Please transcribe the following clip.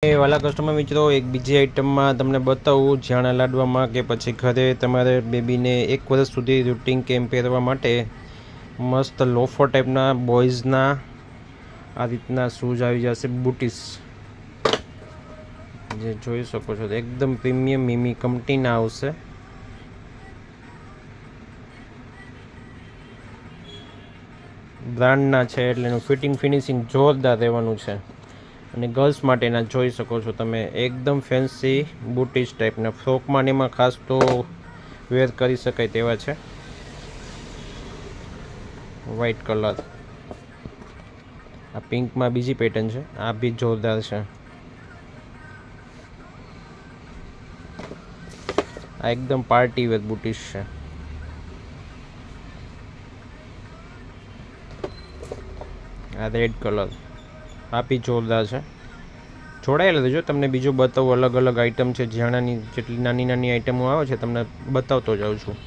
વાલા કસ્ટમર મિત્રો, એક બીજી આઈટમમાં તમને બતાવું ઝાણા લાડવામાં કે પછી ઘરે તમારે બેબીને 1 વર્ષ સુધી રૂટિન કેમ પહેરવા માટે મસ્ત લોફર ટાઈપના બોયઝના આ રીતના શૂઝ આવી જશે, બુટીસ જે જોઈ શકો છો એકદમ પ્રીમિયમ મીમી કંપનીના આવશે. બ્રાન્ડના છે એટલે એનું ફિટિંગ ફિનિશિંગ જોરદાર રહેવાનું છે. અને ગર્લ્સ માટેના જોઈ શકો છો તમે એકદમ ફેન્સી બુટીસ ટાઈપના ફ્રોકમાં ને એમાં ખાસ તો વેર કરી શકાય તેવા છે. વ્હાઈટ કલર, આ પિંકમાં બીજી પેટર્ન છે, આ બી જોરદાર છે. આ એકદમ પાર્ટી વેર બુટીસ છે. આ રેડ કલર, આ બી જોરદાર છે. જોડાયેલા રહેજો, તમને બીજું બતાવું. અલગ અલગ આઈટમ છે, ઝાણાની જેટલી નાની નાની આઈટમો આવે છે તમને બતાવતો જાઉં છું.